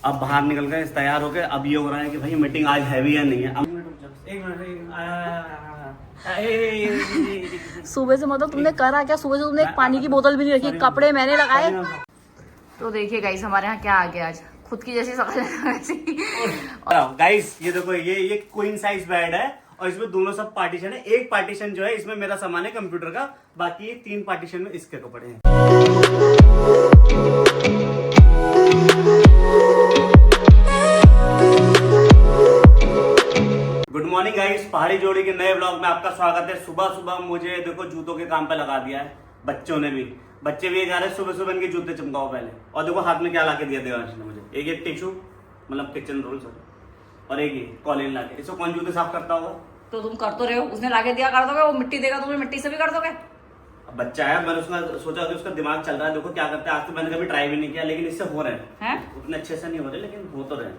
अब बाहर निकल गए तैयार हो गए। अब ये हो रहा है कि भाई मीटिंग आज हैवी या नहीं है। अब सुबह से मतलब तुमने करा क्या? सुबह से तुमने एक पानी की बोतल भी नहीं रखी, कपड़े मैंने लगाए। तो देखिए गाइस हमारे यहाँ क्या आ गया आज, खुद की जैसी शक्ल वैसी। गाइस ये देखो, ये क्वीन साइज बेड है और इसमें दोनों सब पार्टीशन है। एक पार्टीशन जो है इसमें मेरा सामान है कंप्यूटर का, बाकी 3 पार्टीशन में इसके कपड़े हैं। गुड मॉर्निंग गाइस, पहाड़ी जोड़ी के नए ब्लॉग में आपका स्वागत है। सुबह सुबह मुझे देखो जूतों के काम पे लगा दिया है बच्चों ने भी। बच्चे भी जा रहे हैं सुबह सुबह इनके जूते चमकाओ पहले। और देखो हाथ में क्या लाके दिया देवांश ने मुझे, एक टिश्यू मतलब किचन रोल और एक ये कॉलिन लाके। इसको कौन जूते साफ करता होगा? तो तुम कर तो रहे हो, उसने लाके दिया कर दोगे, वो मिट्टी देगा तुम्हें, मिट्टी से भी कर दोगे। अब बच्चा है, मैंने उसका सोचा कि उसका दिमाग चल रहा है, देखो क्या करते हैं। आज तो मैंने कभी ट्राई भी नहीं किया, लेकिन इससे हो रहे हैं। उतने अच्छे से नहीं हो रहे लेकिन हो तो रहे हैं।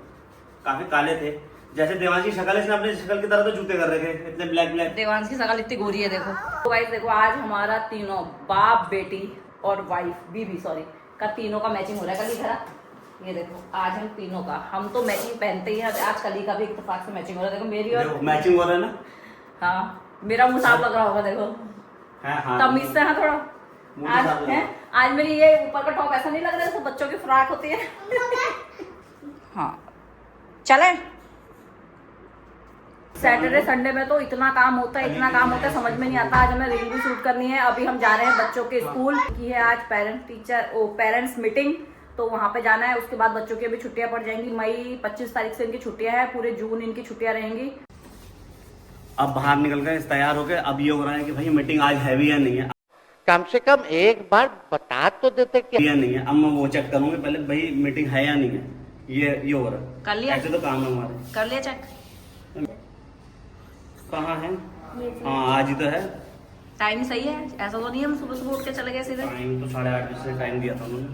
काफी काले थे, जैसे देवांश की शक्ल, इसने अपनी शक्ल की तरह तो जूते कर रखे इतने ब्लैक ब्लैक। देवांश की शक्ल इतनी गोरी है देखो। तो गाइस देखो आज हमारा तीनों बाप बेटी और वाइफ बीबी का तीनों का मैचिंग हो रहा है। कल ही घर ये देखो, आज हम तीनों का, हम तो मैचिंग पहनते ही हैं। आज कली का भी इत्तेफाक से मैचिंग हो रहा है। देखो मेरी और मैचिंग हो रहा है ना। हाँ मेरा मुंह साफ लग रहा होगा देखो। हाँ, तमीज से हाँ थोड़ा आज है। आज मेरी ये ऊपर का टॉप ऐसा नहीं लग रहा है जैसे बच्चों की फ्रॉक होती है। हाँ चले। सैटरडे संडे में तो इतना काम होता है समझ में नहीं आता। आज हमें रील भी शूट करनी है। अभी हम जा रहे हैं बच्चों के स्कूल की है आज पेरेंट्स मीटिंग, तो वहाँ पे जाना है। उसके बाद बच्चों की अभी छुट्टियां पड़ जाएंगी। मई 25 तारीख से इनकी छुट्टियां हैं, पूरे जून इनकी छुट्टियां रहेंगी। अब बाहर निकल गए तैयार हो गए। अब ये हो रहा है कि भाई मीटिंग आज हैवी या नहीं है। कम से कम एक बार बता तो देते क्या नहीं है। अब मैं वो चेक करूंगा पहले भाई मीटिंग है या नहीं है। ये हो रहा है। कर लिया? ऐसे तो काम है हमारे। कर लिया चेक? कहाँ है? हाँ आज ही तो है। टाइम सही है, ऐसा तो नहीं है हम सुबह सुबह उठ के चले गए सीधे। टाइम तो 8:30 बजे से टाइम दिया था उन्होंने।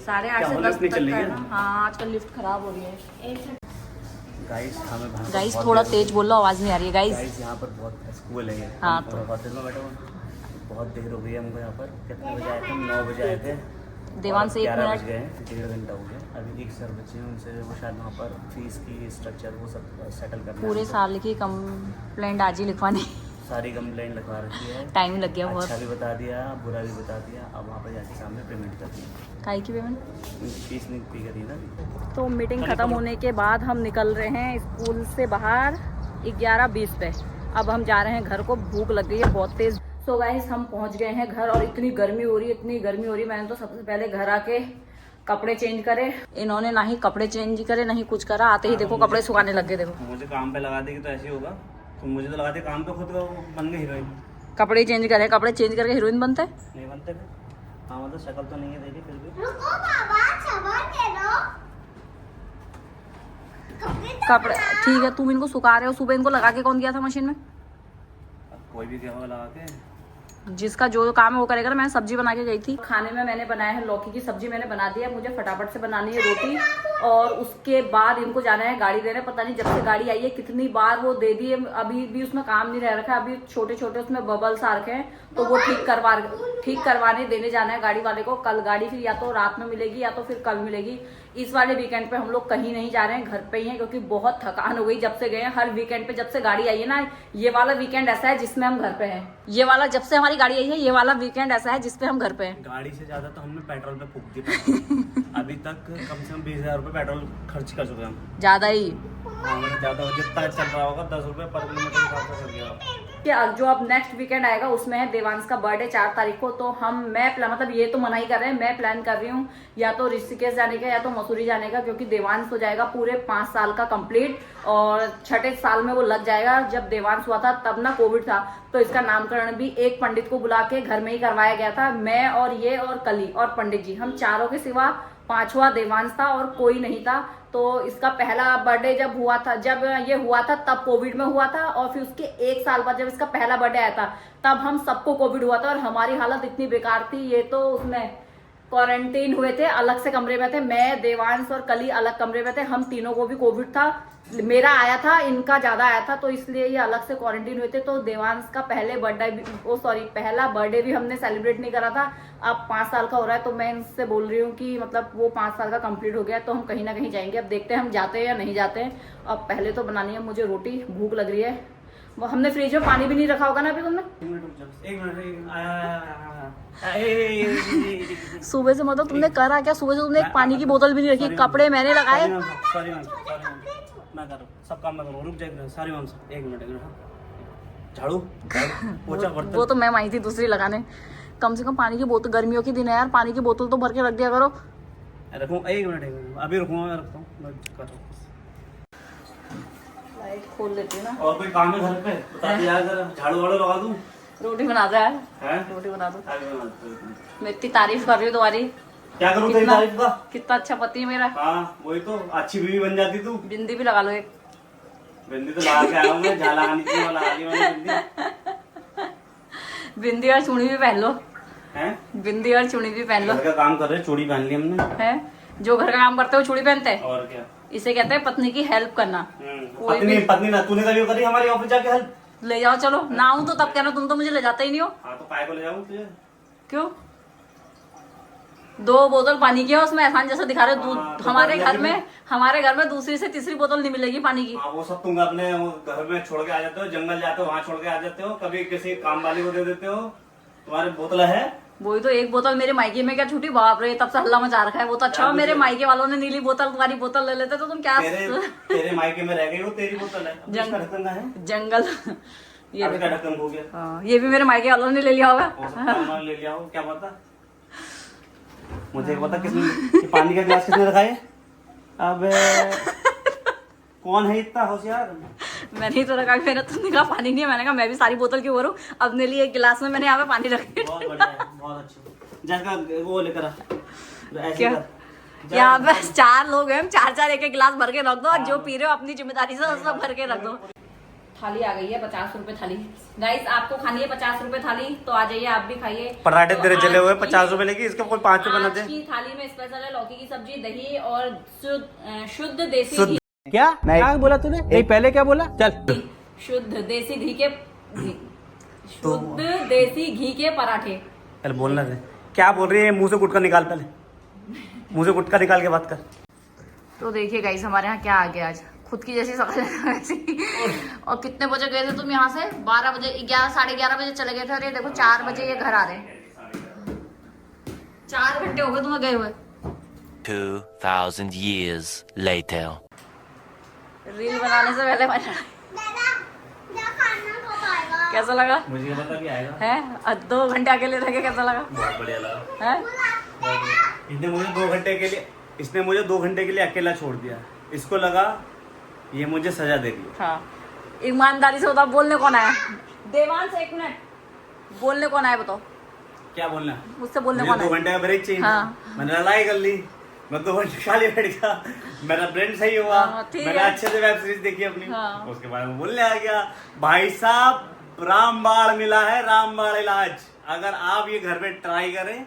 8:30 से 10 नहीं तक चल रही का है है ना। हाँ आजकल लिफ्ट खराब हो रही है। गाइस थोड़ा तेज बोल लो, आवाज नहीं आ रही है गाइस। यहाँ पर बहुत स्कूल है। हाँ तो होटल में बैठे हुए बहुत देर हो गई है हमको। यहाँ पर कितने बजे आए थे? 9 बजे आए थे। देवान से 1 मिनट गए, 1.5 घंटा हो गया। अभी एक सर बच्चे हैं, उनसे वो शायद वहाँ पर फीस की स्ट्रक्चर वो सब सेटल करना है। पूरे साल की कंप्लेंट आज ही लिखवानी। सारी कंप्लेंट लिखवा रखी है। टाइम लग गया बहुत। अच्छा भी बता दिया, बुरा भी बता दिया। अब वहाँ पर जाके सामने पेमेंट करनी है। काहे की पेमेंट? फीस नहीं पे करी ना। तो मीटिंग खत्म होने के बाद हम निकल रहे हैं स्कूल से बाहर 11:20 पे। अब हम जा रहे हैं घर को, भूख लग गई है बहुत तेज। सो गाइस हम पहुंच गए हैं घर और इतनी गर्मी हो रही है। मैंने तो सबसे पहले घर आके कपड़े चेंज करे। इन्होंने ना ही कपड़े चेंज करे ना ही कुछ करा, आते ही देखो कपड़े सुखाने लग गए। देखो मुझे काम पे लगा देगी तो ऐसे होगा। तो मुझे तो लगाते काम पे खुद का बन गई हीरोइन। कपड़े चेंज करे, कपड़े चेंज करके हीरोइन बनते नहीं बनते थे। हाँ मतलब शक्ल तो नहीं है देखी फिर भी। कपड़े ठीक है, तुम इनको सुखा रहे हो। सुबह इनको लगा के कौन गया था मशीन में? कोई भी क्या होगा लगा के, जिसका जो काम है वो करेगा ना। मैं सब्जी बना के गई थी। खाने में मैंने बनाया है लौकी की सब्जी, मैंने बना दिया। मुझे फटाफट से बनानी है रोटी और उसके बाद इनको जाना है गाड़ी देने। पता नहीं जब से गाड़ी आई है कितनी बार वो दे दी है, अभी भी उसमें काम नहीं रह रखा है। अभी छोटे छोटे उसमें बबल्स आ रखे हैं, तो वो ठीक करवाने देने जाना है गाड़ी वाले को। कल गाड़ी फिर या तो रात में मिलेगी या तो फिर कल मिलेगी। इस वाले वीकेंड पे हम लोग कहीं नहीं जा रहे हैं, घर पे ही हैं, क्योंकि बहुत थकान हो गई जब से गए हैं। हर वीकेंड पे जब से गाड़ी आई है ना, ये वाला वीकेंड ऐसा है जिसमें हम घर पे हैं। ये वाला जब से हमारी गाड़ी आई है, ये वाला वीकेंड ऐसा है जिसपे हम घर पे हैं। गाड़ी से ज्यादा तो हमने पेट्रोल पे फूक दिया। अभी तक कम से कम 20,000 रुपए पेट्रोल खर्च कर चुके हम। ज्यादा ही ज्यादा जितना चल रहा होगा 10 रुपए पर किलोमीटर हिसाब से चल गया। जो अब नेक्स्ट वीकेंड आएगा उसमें है देवांश का बर्थडे 4 तारीख को। तो मतलब ये तो मना ही कर रहे हैं, मैं प्लान कर रही हूँ या तो ऋषिकेश जाने का या तो मसूरी जाने का, क्योंकि देवांश हो जाएगा पूरे 5 साल का कंप्लीट और 6ठे साल में वो लग जाएगा। जब देवांश हुआ था तब ना कोविड था, तो इसका नामकरण भी एक पंडित को बुला के घर में ही करवाया गया था। मैं और ये और कली और पंडित जी, हम चारों के सिवा 5वां देवांश था और कोई नहीं था। तो इसका पहला बर्थडे जब ये हुआ था तब कोविड में हुआ था, और फिर उसके 1 साल बाद जब इसका पहला बर्थडे आया था तब हम सबको कोविड हुआ था और हमारी हालत इतनी बेकार थी। ये तो उसमें क्वारंटीन हुए थे, अलग से कमरे में थे। मैं, देवांश और कली अलग कमरे में थे। हम तीनों को भी कोविड था, मेरा आया था, इनका ज्यादा आया था, तो इसलिए ये अलग से क्वारंटीन हुए थे। तो देवांश का पहला बर्थडे भी हमने सेलिब्रेट नहीं करा था। अब 5 साल का हो रहा है, तो मैं इनसे बोल रही हूँ कि मतलब वो 5 साल का कंप्लीट हो गया, तो हम कहीं ना कहीं जाएंगे। अब देखते हैं हम जाते हैं या नहीं जाते हैं। अब पहले तो बनानी है मुझे रोटी, भूख लग रही है। वो हमने फ्रिज में पानी भी नहीं रखा होगा ना अभी तुमने? सुबह से मतलब तुमने करा क्या? सुबह से तुमने एक पानी की बोतल भी नहीं रखी, कपड़े मैंने लगाए। मैं कर रहा हूँ सब काम, मैं करूँ, रुक जाएगा सारी माम से। एक मिनट झाड़ू पोछा बर्तन। वो तो मैं आई थी दूसरी लगाने। कम से कम पानी की बोतल, गर्मियों के दिन है यार, पानी की बोतल तो भर के रख दिया करो। रखूँ एक मिनट अभी रखूँगा, मैं रखता हूँ, मैं कर रहा हूँ। लाइट खोल लेती हूँ ना। और कोई काम है घर पे बता दे यार, जरा झाड़ू वाड़ू लगा दूँ। रोटी बना दो यार, हैं? रोटी बना दो। आगे बना देता हूँ। मैं इतनी तारीफ कर रही हूँ तुम्हारी। क्या करूँ तेरी तारीफ का? कितना अच्छा पति है मेरा। हाँ वही तो, अच्छी बीवी बन जाती तू। बिंदी भी लगा लो एक। बिंदी तो लगा के आया हूँ मैं, झाला लगानी थी, वो लगा ली मैंने बिंदी। बिंदी और चूड़ी भी पहन लो। हैं? बिंदी और चूड़ी भी पहन लो। घर का काम कर रहे, चूड़ी पहन ली हमने। है जो घर का काम करते हो चूड़ी पहनते हैं। और क्या? इसे कहते हैं पत्नी की हेल्प करना। कोई पत्नी भी पत्नी ना, तूने कभी करी हमारी ऑफिस जाके हेल्प? ले जाओ, चलो ना आऊं तो तब कहना तुम तो मुझे ले जाते ही नहीं हो। हाँ तो काय को ले जाऊँ तुझे? क्यों? 2 बोतल पानी की है उसमें, एहसान जैसा दिखा रहे हो दूध। हाँ, तो हमारे घर में दूसरी से तीसरी बोतल नहीं मिलेगी पानी की। हाँ वो सब तुम अपने वो घर में छोड़ के आ जाते हो, जंगल जाते हो वहाँ छोड़ के आ जाते हो, कभी किसी काम वाली को दे देते हो। तुम्हारे बोतल है वही तो, एक बोतल मेरे मायके में क्या छूटी, बाप रे तब से हल्ला मचा रखा है। वो तो अच्छा मेरे मायके वालों ने नीली बोतल तुम्हारी बोतल ले लेते तो तुम क्या तेरे मायके में रह गई वो, तेरी बोतल है। इसका ढक्कन कहाँ है? जंगल। ये अभी का ढक्कन हो गया। हाँ, ये भी मेरे मायके वालों ने ले लिया होगा। हो सकता है उन्होंने ले लिया हो, क्या पता। मुझे पता किसने पानी का गिलास किसने रखा है? अब कौन है इतना होशियार? मैंने ही तो रखा, मैंने तुमने कहा पानी नहीं है, मैंने कहा मैं भी सारी बोतल क्यों भरूं, अपने लिए एक गिलास में मैंने यहाँ पे पानी रखे। बहुत बढ़िया है, बहुत अच्छा। जैसा वो लेकर आ, ऐसे क्या? कर। यहाँ पे 4 लोग हैं, 4 एक गिलास भर के रख दो, और जो पी रहे हो अपनी जिम्मेदारी से सब भर के रख दो। थाली आ गई है 50 रुपए थाली। गाइस आपको खानी है 50 रुपए थाली तो आ जाइए, आप भी खाइए। पराठे तो तेरे जले हुए 50 रुपए की लेगी, इसका कोई 5 रुपए ना दे। आज की थाली में स्पेशल है लौकी की सब्जी, दही और शुद्ध देसी घी। क्या बोला तूने? नहीं पहले क्या बोला? चल। शुद्ध देसी घी के शुद्ध देसी घी के पराठे। चल बोलना दे, क्या बोल रही है? मुंह से गुटका निकाल, पहले मुंह से गुटका निकाल के बात कर। तो देखिए गाइस हमारे यहाँ क्या आ गया आज, खुद की जैसी शक्ल है वैसी। और कितने बजे गए थे तुम यहाँ से? 12 बजे, 11 साढ़े 11 बजे चले गए थे। अरे देखो 4 बजे ये घर आ रहे हैं। 4 घंटे हो गए तुम्हें गए हुए। 2000 years later. रील बनाने से पहले मैंने कैसा लगा? मुझे पता भी आएगा है 2 घंटे अकेले रह के कैसा लगा? बहुत बढ़िया लगा है? इसने मुझे 2 घंटे के लिए अकेला छोड़ दिया। इसको लगा ये मुझे सजा दे रही है। हाँ ईमानदारी से बताओ, बोलने कौन आया? देवांश 1 मिनट, बोलने कौन आया बताओ? क्या बोलना? मुझसे बोलने मुझे कौन 2 आया? घंटे का ब्रेक चाहिए। हाँ। मैंने लड़ाई कर ली, मैं 2 घंटे खाली बैठ गया, मेरा ब्रेन सही हुआ। हाँ, ठीक मैंने है। अच्छे से वेब सीरीज देखी अपनी। हाँ। उसके बाद में बोलने आ गया, भाई साहब रामबाण मिला है, रामबाण इलाज। अगर आप ये घर पे ट्राई करें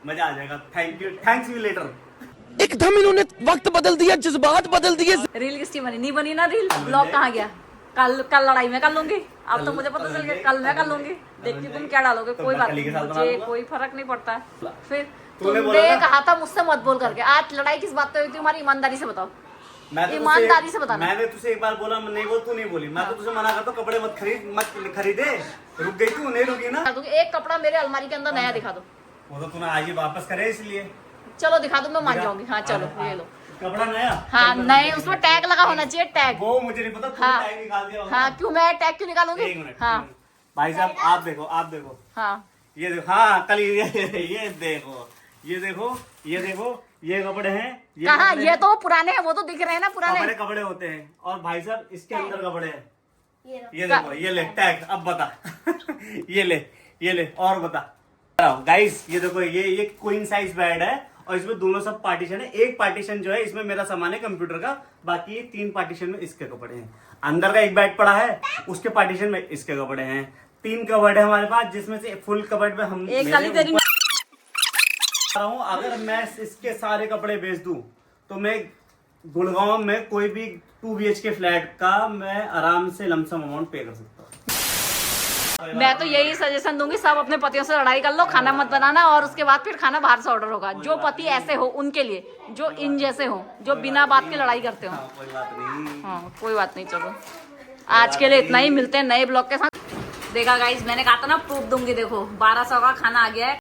मजा आ जाएगा। Thank you, thanks you later. एकदम इन्होंने वक्त बदल दिया, जज्बात बदल दिए। रील किसकी बनी? नहीं बनी ना रील। ब्लॉग कहाँ गया? कल लड़ाई मैं कर लूंगी। अब तो मुझे पता चल गया, कल मैं कर लूंगी। देखती तुम क्या डालोगे। कोई बात नहीं, मुझे कोई फर्क नहीं पड़ता है। फिर तुमने कहा था मुझसे मत बोल करके, आज लड़ाई किस बात पे हुई थी हमारी? ईमानदारी से बताओ, ईमानदारी से बताना। मैंने तुझसे एक बार बोला, मैं नहीं बोल, तू नहीं बोली। मैं तो तुझे मना करता हूँ, कपड़े मत खरीदे। रुक गई तू, नहीं रुकी ना। एक कपड़ा मेरे अलमारी के अंदर नया दिखा दो। वो तो तूने आज ही वापस करे इसलिए। चलो दिखा दो, मैं मान जाऊंगी। हाँ चलो ये लो कपड़ा नया। हाँ नए, उसमें टैग लगा होना चाहिए, टैग। वो मुझे नहीं पता, तूने हाँ। टैग निकाल दिया होगा। हाँ क्यों, मैं टैग क्यों निकालूंगी? एक मिनट, हाँ एक मिनट। भाई साहब आप देखो हाँ ये देखो। हाँ कल ये देखो ये कपड़े हैं। कहाँ? कपड़े ये तो पुराने हैं, वो तो दिख रहे हैं ना पुराने। कपड़े होते हैं। और भाई साहब इसके अंदर कपड़े हैं। ये देखो, ये ले टैग। अब बता ये ले और बता। गाइस ये देखो, ये क्वीन साइज बेड है और इसमें दोनों सब पार्टीशन है। एक पार्टीशन जो है इसमें मेरा सामान है कंप्यूटर का, बाकी 3 पार्टीशन में इसके कपड़े हैं। अंदर का एक बेड पड़ा है, उसके पार्टीशन में इसके कपड़े हैं। 3 कबर्ड है हमारे पास, जिसमें से फुल कबर्ड में हम एक खाली तेरी रहा हूँ, अगर मैं इसके सारे कपड़े बेच दूं तो मैं गुड़गांव में कोई भी 2 BHK फ्लैट का मैं आराम से लमसम अमाउंट पे कर सकता हूँ। मैं तो यही सजेशन दूंगी, सब अपने पतियों से लड़ाई कर लो, खाना मत बनाना, और उसके बाद फिर खाना बाहर से ऑर्डर होगा। जो पति ऐसे हो उनके लिए, जो इन जैसे हो, जो बिना बात के लड़ाई करते हो। कोई बात नहीं। हाँ कोई बात नहीं, चलो आज के लिए इतना ही, मिलते हैं नए ब्लॉग के साथ। देखा गाइस, मैंने कहा था ना प्रूफ दूंगी। देखो 1200 का खाना आ गया है,